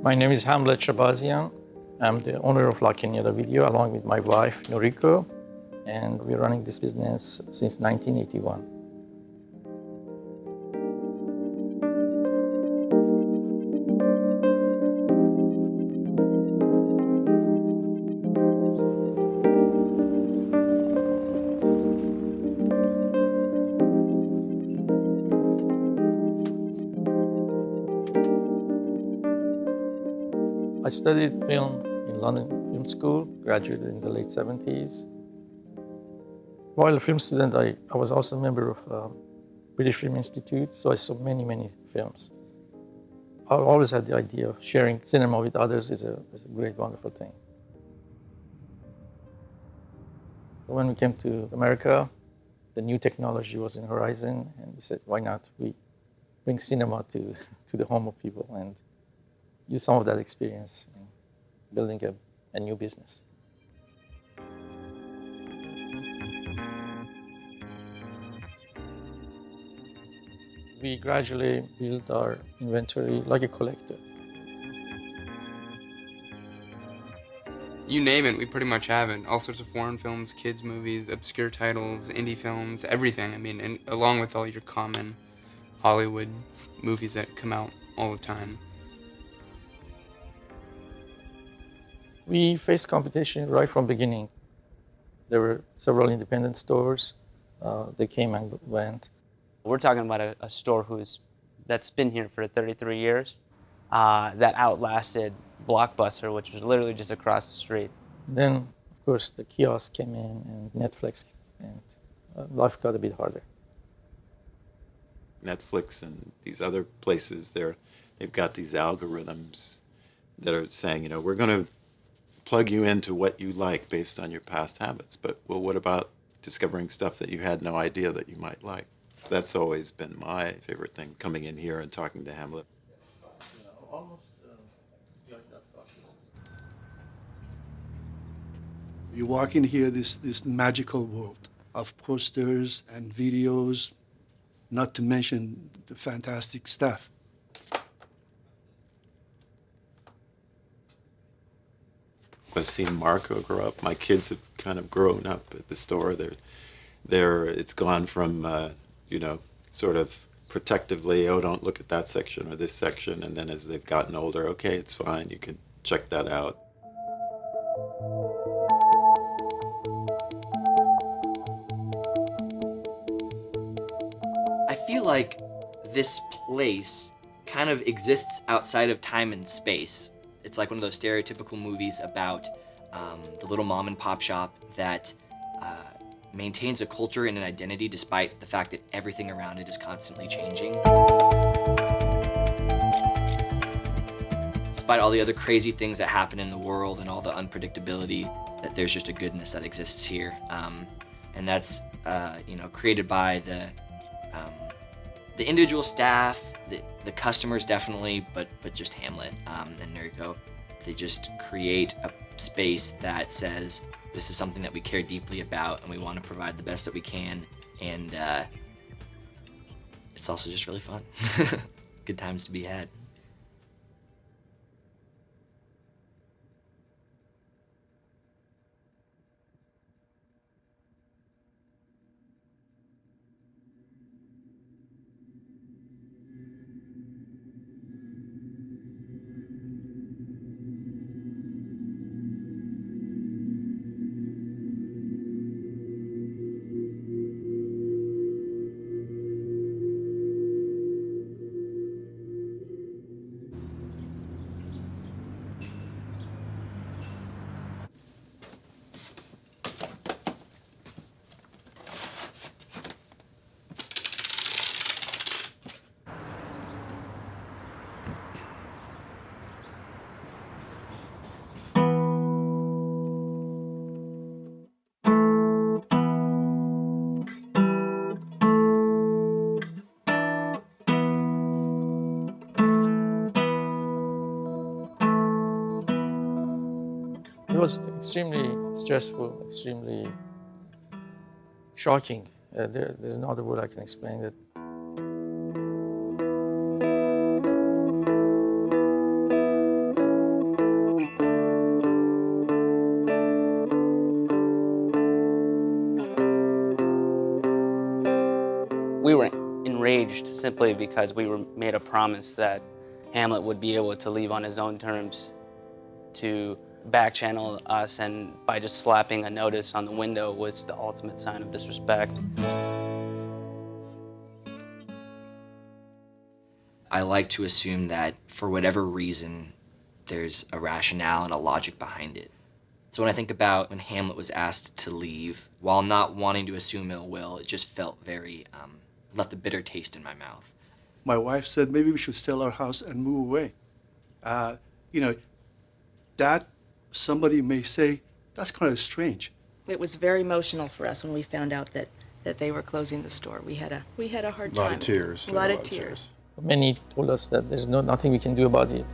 My name is Hamlet Shahbazian. I'm the owner of Cañada Video along with my wife, Noriko, and we're running this business since 1981. I studied film in London Film School, graduated in the late 70s. While a film student, I was also a member of British Film Institute, so I saw many films. I've always had the idea of sharing cinema with others is a great, wonderful thing. When we came to America, the new technology was in the horizon, and we said, why not we bring cinema to the home of people and use some of that experience in building a new business. We gradually built our inventory like a collector. You name it, we pretty much have it. All sorts of foreign films, kids' movies, obscure titles, indie films, everything. I mean, and along with all your common Hollywood movies that come out all the time. We faced competition right from the beginning. There were several independent stores. They came and went. We're talking about a store that's been here for 33 years, that outlasted Blockbuster, which was literally just across the street. Then, of course, the kiosk came in and Netflix, and life got a bit harder. Netflix and these other places, they've got these algorithms that are saying, we're going to plug you into what you like based on your past habits. But, well, what about discovering stuff that you had no idea that you might like? That's always been my favorite thing, coming in here and talking to Hamlet. You walk in here, this magical world of posters and videos, not to mention the fantastic stuff. I've seen Marco grow up. My kids have kind of grown up at the store. It's gone from, sort of protectively, oh, don't look at that section or this section. And then as they've gotten older, okay, it's fine. You can check that out. I feel like this place kind of exists outside of time and space. It's like one of those stereotypical movies about the little mom and pop shop that maintains a culture and an identity despite the fact that everything around it is constantly changing. Despite all the other crazy things that happen in the world and all the unpredictability, that there's just a goodness that exists here. And that's created by the individual staff, the customers definitely, but just Hamlet and Noriko. They just create a space that says, this is something that we care deeply about and we want to provide the best that we can. And it's also just really fun. Good times to be had. It was extremely stressful, extremely shocking. There's no other word I can explain it. We were enraged simply because we were made a promise that Hamlet would be able to leave on his own terms to back-channel us, and by just slapping a notice on the window was the ultimate sign of disrespect. I like to assume that for whatever reason, there's a rationale and a logic behind it. So when I think about when Hamlet was asked to leave, while not wanting to assume ill will, it just felt very, left a bitter taste in my mouth. My wife said, maybe we should sell our house and move away. You know, that somebody may say, that's kind of strange. It was very emotional for us when we found out that they were closing the store. We had a hard time. A lot of tears. A lot of tears. Many told us that there's nothing we can do about it.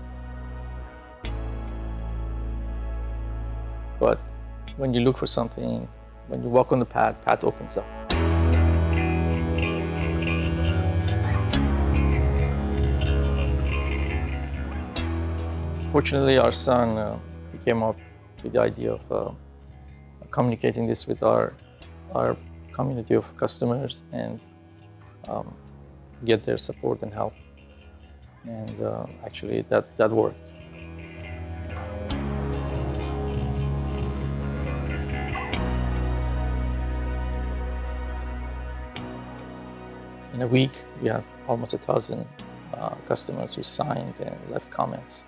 But when you look for something, when you walk on the path opens up. Fortunately, our son he came up with the idea of communicating this with our community of customers and get their support and help. And actually, that worked. In a week, we had almost 1,000 customers who signed and left comments.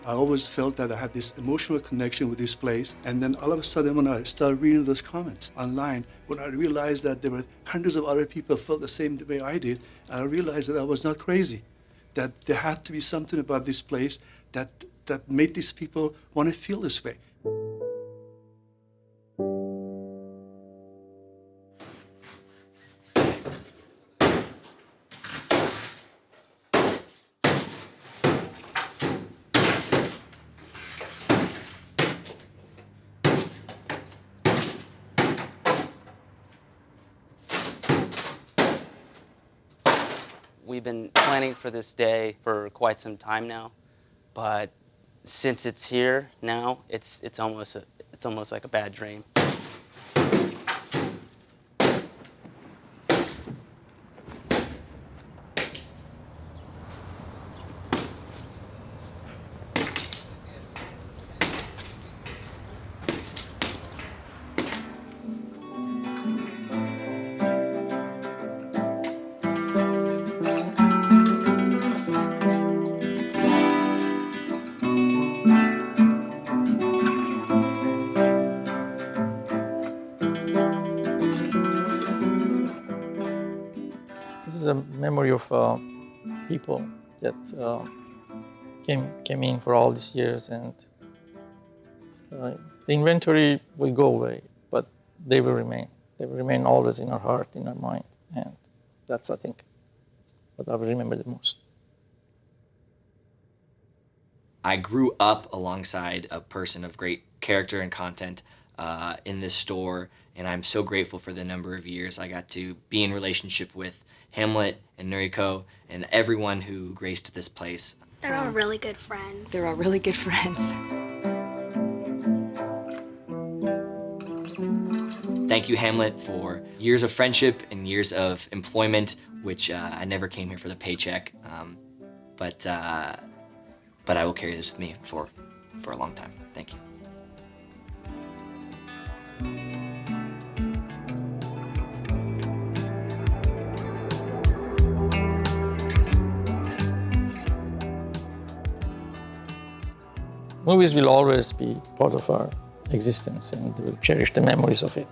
I always felt that I had this emotional connection with this place, and then all of a sudden when I started reading those comments online, when I realized that there were hundreds of other people who felt the same way I did, I realized that I was not crazy, that there had to be something about this place that made these people want to feel this way. We've been planning for this day for quite some time now, but since it's here now, it's almost like a bad dream. This is a memory of people that came in for all these years, and the inventory will go away, but they will remain. They will remain always in our heart, in our mind, and that's, I think, what I will remember the most. I grew up alongside a person of great character and content in this store, and I'm so grateful for the number of years I got to be in relationship with Hamlet and Noriko and everyone who graced this place. They're all really good friends. They're all really good friends. Thank you, Hamlet, for years of friendship and years of employment, which I never came here for the paycheck, but I will carry this with me for a long time. Thank you. Movies will always be part of our existence, and we'll cherish the memories of it.